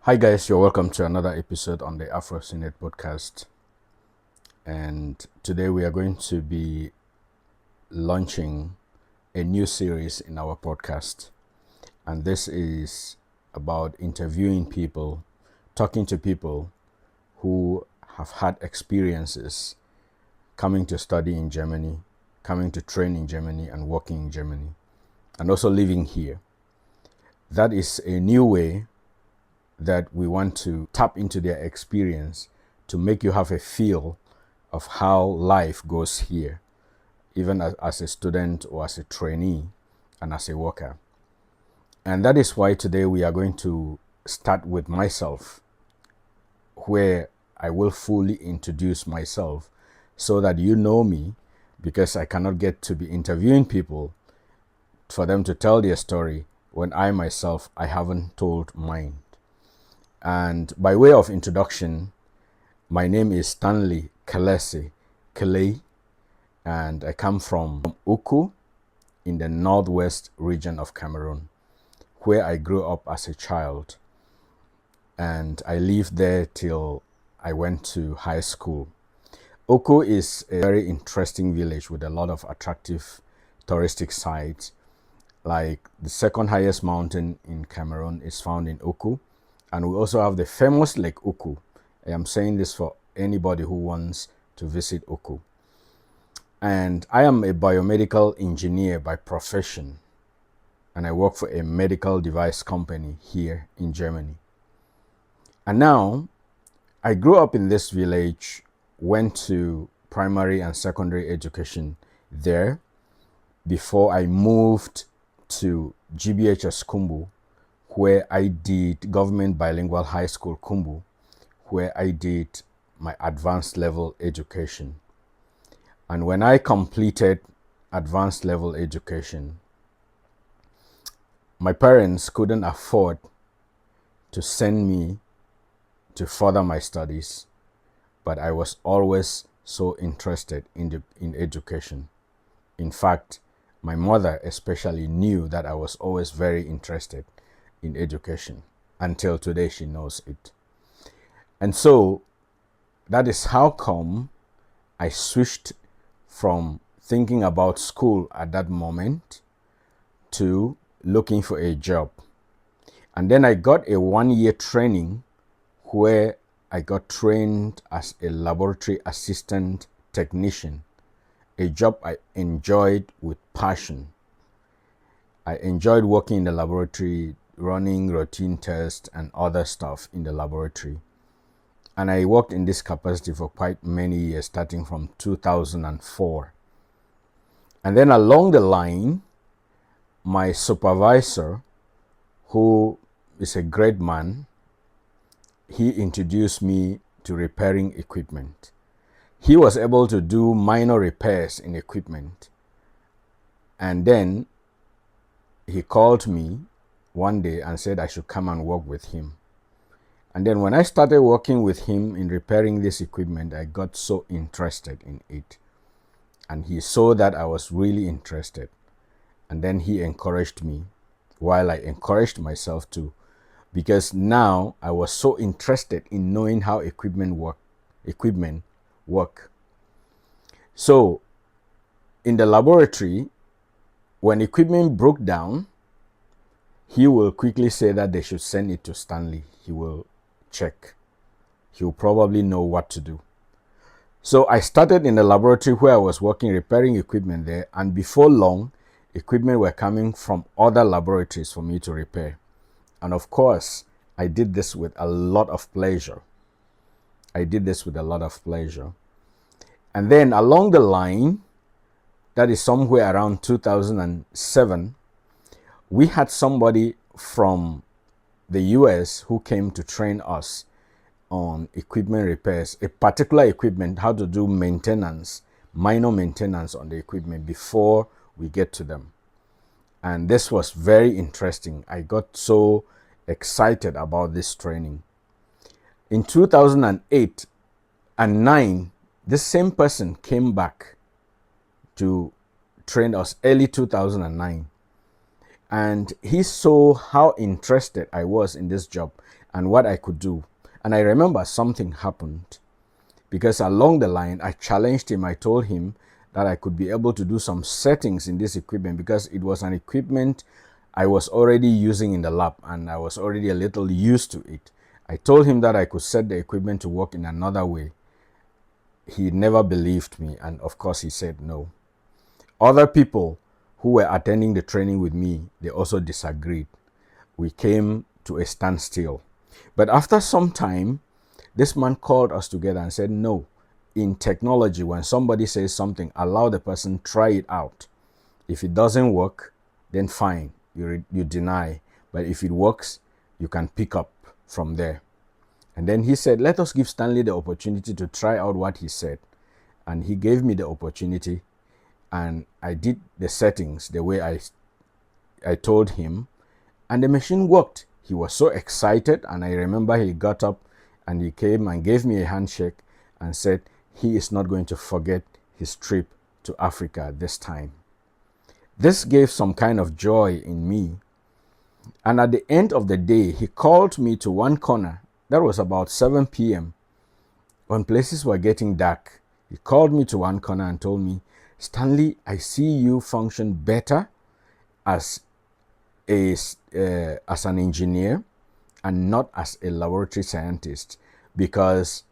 Hi guys, you're welcome to another episode on the Afro Synod podcast. And today we are going to be launching a new series in our podcast. And this is about interviewing people, talking to people who have had experiences coming to study in Germany, coming to train in Germany and working in Germany, and also living here. That is a new way that we want to tap into their experience to make you have a feel of how life goes here, even as a student or as a trainee and as a worker. And that is why today we are going to start with myself, where I will fully introduce myself so that you know me, because I cannot get to be interviewing people for them to tell their story when I myself, I haven't told mine. And by way of introduction, my name is Stanley Kalesi Kelei, and I come from Uku in the northwest region of Cameroon, where I grew up as a child. And I lived there till I went to high school. Uku is a very interesting village with a lot of attractive touristic sites. Like the second highest mountain in Cameroon is found in Uku. And we also have the famous Lake Uku. I am saying this for anybody who wants to visit Uku. And I am a biomedical engineer by profession. And I work for a medical device company here in Germany. And now, I grew up in this village, went to primary and secondary education there before I moved to GBHS Kumbu, where I did Government Bilingual High School Kumbu, where I did my advanced level education. And when I completed advanced level education, my parents couldn't afford to send me to further my studies, but I was always so interested in education. In fact, my mother especially knew that I was always very interested in education. Until today, she knows it. And so that is how come I switched from thinking about school at that moment to looking for a job. And then I got a 1-year training where I got trained as a laboratory assistant technician, a job I enjoyed with passion. I enjoyed working in the laboratory, running routine tests and other stuff in the laboratory. And I worked in this capacity for quite many years, starting from 2004. And then along the line, my supervisor, who is a great man, he introduced me to repairing equipment. He was able to do minor repairs in equipment. And then he called me one day and said I should come and work with him. And then when I started working with him in repairing this equipment, I got so interested in it. And he saw that I was really interested. And then he encouraged me, while I encouraged myself too, because now I was so interested in knowing how equipment work. So in the laboratory, when equipment broke down, he will quickly say that they should send it to Stanley. He will check. He will probably know what to do. So I started in the laboratory where I was working, repairing equipment there. And before long, equipment were coming from other laboratories for me to repair. And of course, I did this with a lot of pleasure. And then along the line, that is somewhere around 2007, we had somebody from the US who came to train us on equipment repairs, a particular equipment, how to do maintenance, minor maintenance on the equipment before we get to them. And this was very interesting. I got so excited about this training. In 2008 and 9, this same person came back to train us early 2009. And he saw how interested I was in this job. and what I could do. And I remember something happened because along the line, I challenged him. I told him that I could be able to do some settings in this equipment because it was an equipment I was already using in the lab and I was already a little used to it. I told him that I could set the equipment to work in another way. He never believed me, and of course he said no. Other people who were attending the training with me, they also disagreed. We came to a standstill. But after some time, this man called us together and said, no, in technology, when somebody says something, allow the person try it out. If it doesn't work, then fine, you deny. But if it works, you can pick up from there. And then he said, let us give Stanley the opportunity to try out what he said. And he gave me the opportunity, and I did the settings the way I told him, and the machine worked. He was so excited, and I remember he got up and he came and gave me a handshake and said he is not going to forget his trip to Africa this time. This gave some kind of joy in me. And at the end of the day, he called me to one corner. That was about 7 p.m. when places were getting dark. He called me to one corner and told me, Stanley, I see you function better as an engineer and not as a laboratory scientist, because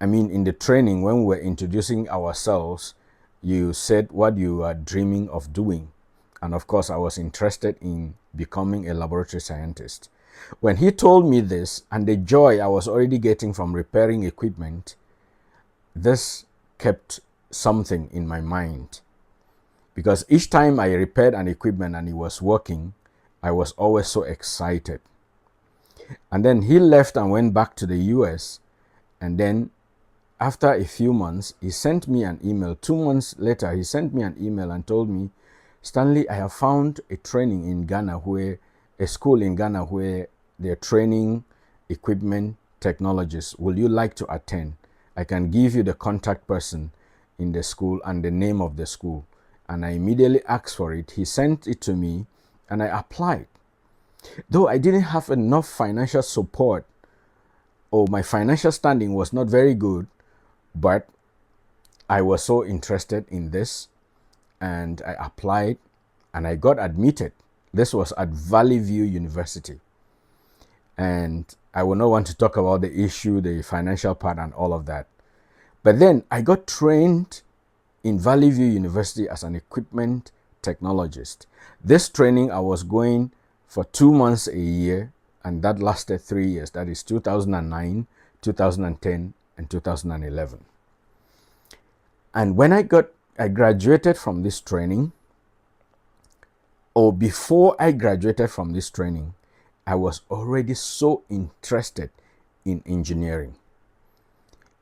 in the training, when we were introducing ourselves, you said what you are dreaming of doing. And of course, I was interested in becoming a laboratory scientist. When he told me this and the joy I was already getting from repairing equipment, this kept something in my mind. Because each time I repaired an equipment and it was working, I was always so excited. And then he left and went back to the US. And then after a few months, he sent me an email. 2 months later, he sent me an email and told me, Stanley, I have found a training in Ghana a school in Ghana where they're training equipment technologists. Will you like to attend? I can give you the contact person in the school and the name of the school. And I immediately asked for it. He sent it to me and I applied. Though I didn't have enough financial support, or my financial standing was not very good, but I was so interested in this and I applied and I got admitted. This was at Valley View University. And I will not want to talk about the issue, the financial part and all of that. But then I got trained in Valley View University as an equipment technologist. This training I was going for 2 months a year, and that lasted 3 years. That is 2009, 2010, and 2011. And when I graduated from this training, or before I graduated from this training, I was already so interested in engineering.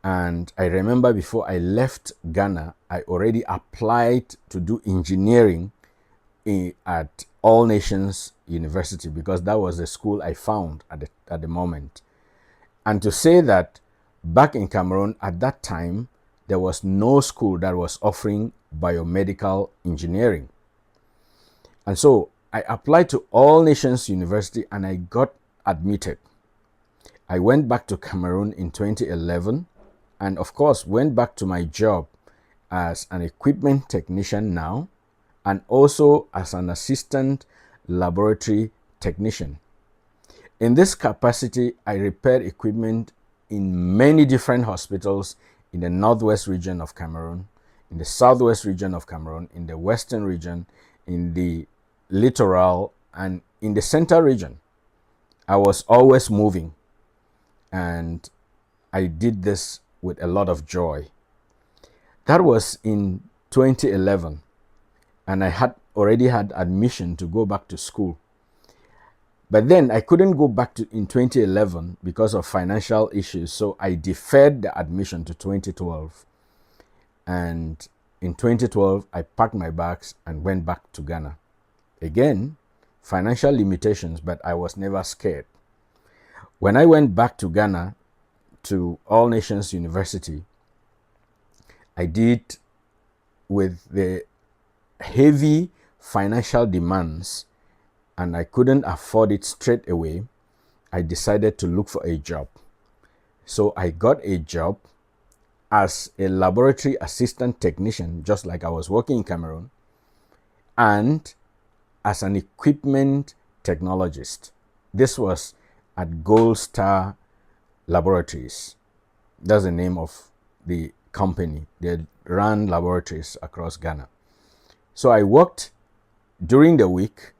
And I remember before I left Ghana, I already applied to do engineering at All Nations University, because that was the school I found at the moment. And to say that back in Cameroon at that time, there was no school that was offering biomedical engineering. And so I applied to All Nations University and I got admitted. I went back to Cameroon in 2011 and of course went back to my job as an equipment technician now, and also as an assistant laboratory technician. In this capacity, I repaired equipment in many different hospitals in the northwest region of Cameroon, in the southwest region of Cameroon, in the western region, in the littoral, and in the center region. I was always moving, and I did this with a lot of joy. That was in 2011, and I had already had admission to go back to school. But then I couldn't go back in 2011 because of financial issues, so I deferred the admission to 2012. And in 2012, I packed my bags and went back to Ghana. Again, financial limitations, but I was never scared. When I went back to Ghana, to All Nations University, I did with the heavy financial demands, and I couldn't afford it straight away. I decided to look for a job. So I got a job as a laboratory assistant technician, just like I was working in Cameroon, and as an equipment technologist. This was at Gold Star Laboratories. That's the name of the company. They ran laboratories across Ghana. So I worked during the week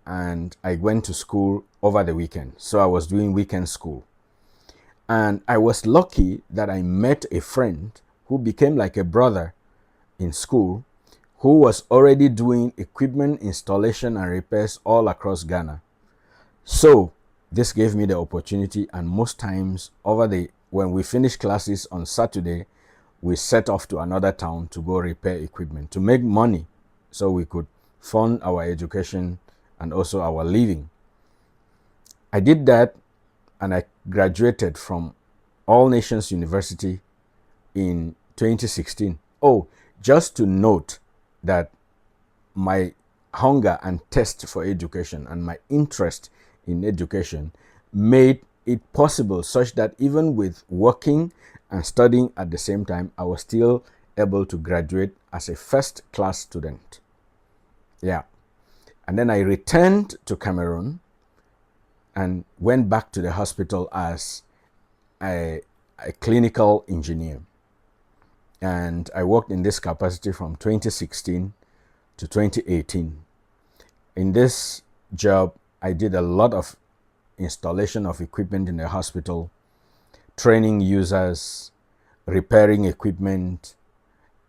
and I went to school over the weekend. So I was doing weekend school. And I was lucky that I met a friend who became like a brother in school, who was already doing equipment installation and repairs all across Ghana. So this gave me the opportunity, and most times when we finish classes on Saturday, we set off to another town to go repair equipment to make money so we could fund our education and also our living. I did that and I graduated from All Nations University in 2016. Oh, just to note that my hunger and thirst for education and my interest in education made it possible such that even with working and studying at the same time, I was still able to graduate as a first-class student. Yeah. And then I returned to Cameroon and went back to the hospital as a clinical engineer. And I worked in this capacity from 2016 to 2018. In this job, I did a lot of installation of equipment in the hospital, training users, repairing equipment,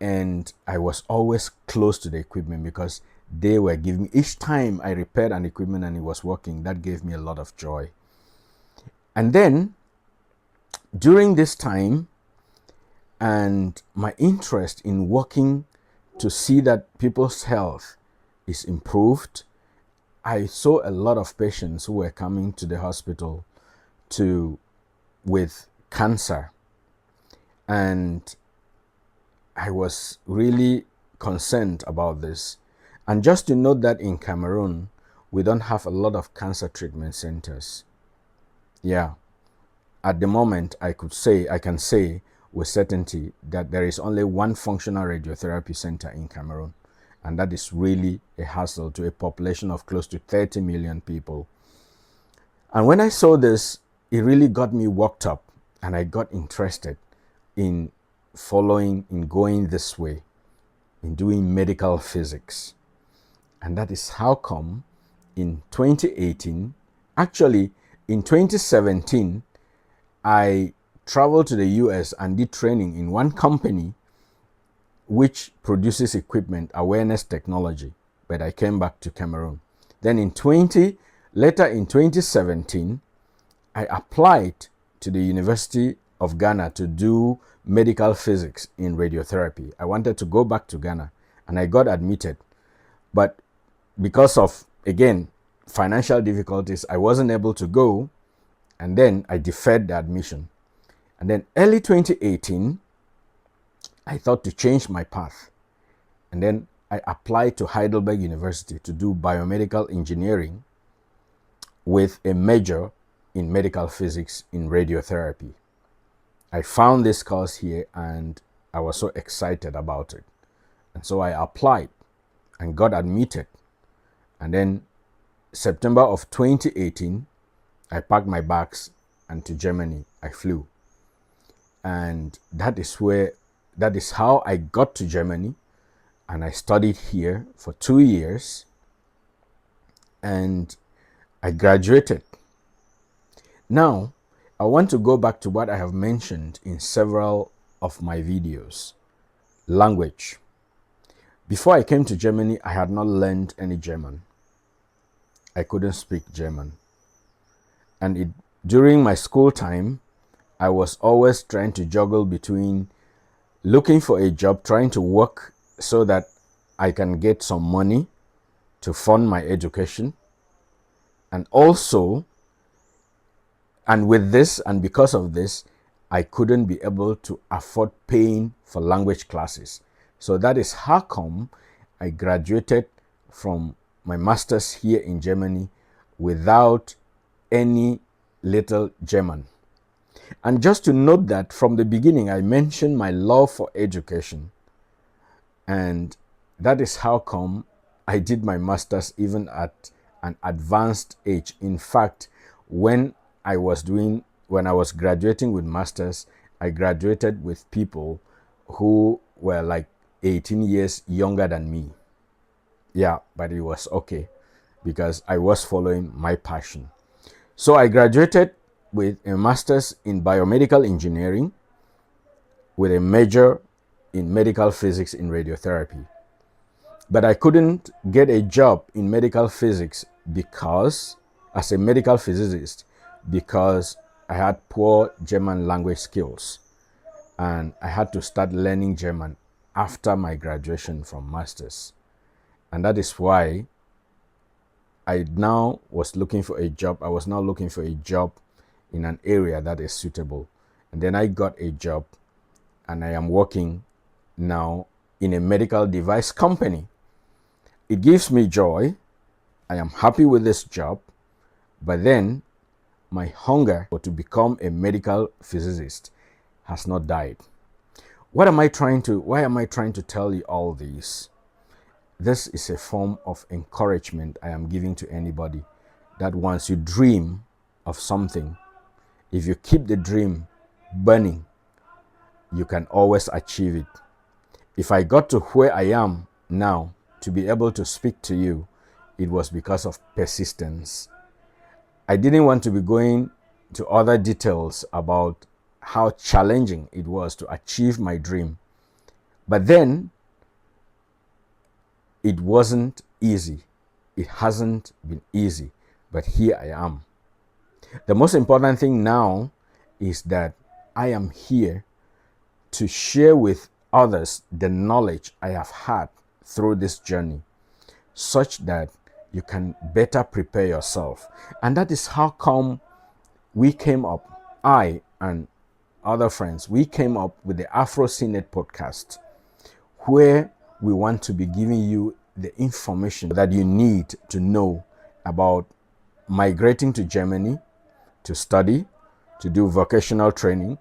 and I was always close to the equipment because they were giving me, each time I repaired an equipment and it was working, that gave me a lot of joy. And then during this time and my interest in working to see that people's health is improved, I saw a lot of patients who were coming to the hospital with cancer. And I was really concerned about this. And just to note that in Cameroon, we don't have a lot of cancer treatment centers. Yeah. At the moment, I can say with certainty that there is only one functional radiotherapy center in Cameroon. And that is really a hassle to a population of close to 30 million people. And when I saw this, it really got me worked up and I got interested in going this way, in doing medical physics. And that is how come in 2018, actually in 2017, I traveled to the US and did training in one company which produces equipment, awareness technology, but I came back to Cameroon. Then later in 2017, I applied to the University of Ghana to do medical physics in radiotherapy. I wanted to go back to Ghana and I got admitted. But because of, again, financial difficulties, I wasn't able to go, and then I deferred the admission. And then early 2018, I thought to change my path. And then I applied to Heidelberg University to do biomedical engineering with a major in medical physics in radiotherapy. I found this course here and I was so excited about it. And so I applied and got admitted. And then September of 2018, I packed my bags and to Germany I flew. And that is how I got to Germany, and I studied here for 2 years and I graduated. Now, I want to go back to what I have mentioned in several of my videos. Language. Before I came to Germany, I had not learned any German. I couldn't speak German. And during my school time, I was always trying to juggle between looking for a job, trying to work so that I can get some money to fund my education. And with this, and because of this, I couldn't be able to afford paying for language classes. So that is how come I graduated from my master's here in Germany without any little German. And just to note that from the beginning, I mentioned my love for education. And that is how come I did my master's even at an advanced age. In fact, when I was graduating with master's, I graduated with people who were like 18 years younger than me. Yeah, but it was okay because I was following my passion. So I graduated with a master's in biomedical engineering with a major in medical physics in radiotherapy. But I couldn't get a job in medical physics as a medical physicist, because I had poor German language skills. And I had to start learning German after my graduation from master's. And that is why I was now looking for a job in an area that is suitable. And then I got a job, and I am working now in a medical device company. It gives me joy. I am happy with this job, but then my hunger to become a medical physicist has not died. Why am I trying to tell you all this? This is a form of encouragement I am giving to anybody, that once you dream of something, if you keep the dream burning, you can always achieve it. If I got to where I am now to be able to speak to you, it was because of persistence. I didn't want to be going to other details about how challenging it was to achieve my dream. But then it wasn't easy. It hasn't been easy, but here I am. The most important thing now is that I am here to share with others the knowledge I have had through this journey, such that you can better prepare yourself. And that is how come we came up, I and other friends, we came up with the AfroCNet podcast, where we want to be giving you the information that you need to know about migrating to Germany to study, to do vocational training,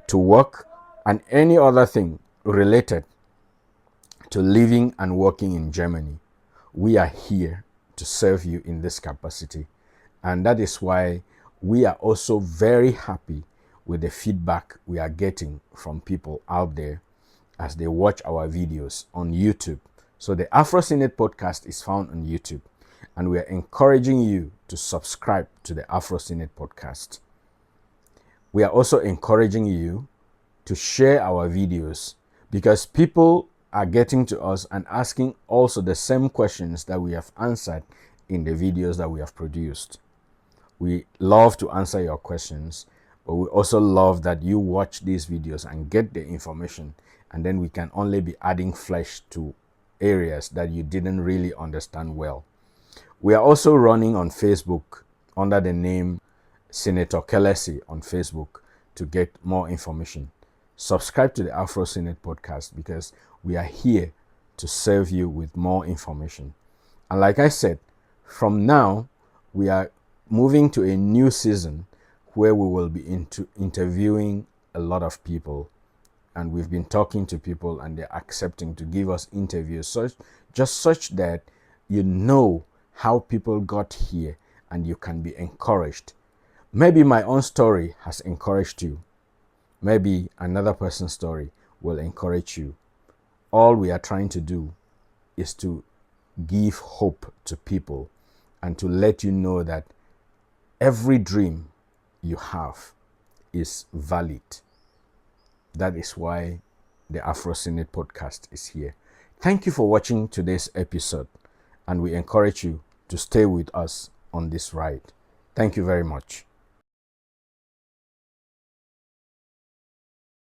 to work, and any other thing related to living and working in Germany. We are here to serve you in this capacity. And that is why we are also very happy with the feedback we are getting from people out there as they watch our videos on YouTube. So the AfroCNet podcast is found on YouTube, and we are encouraging you to subscribe to the AfroCNet podcast. We are also encouraging you to share our videos, because people are getting to us and asking also the same questions that we have answered in the videos that we have produced. We love to answer your questions, but we also love that you watch these videos and get the information, and then we can only be adding flesh to areas that you didn't really understand well. We are also running on Facebook under the name Senator Kelesi on Facebook to get more information. Subscribe to the AfroCNet podcast, because we are here to serve you with more information. And like I said, from now, we are moving to a new season where we will be interviewing a lot of people. And we've been talking to people, and they're accepting to give us interviews, such that you know how people got here and you can be encouraged. Maybe my own story has encouraged you. Maybe another person's story will encourage you. All we are trying to do is to give hope to people and to let you know that every dream you have is valid. That is why the AfroCNet podcast is here. Thank you for watching today's episode, and we encourage you to stay with us on this ride. Thank you very much.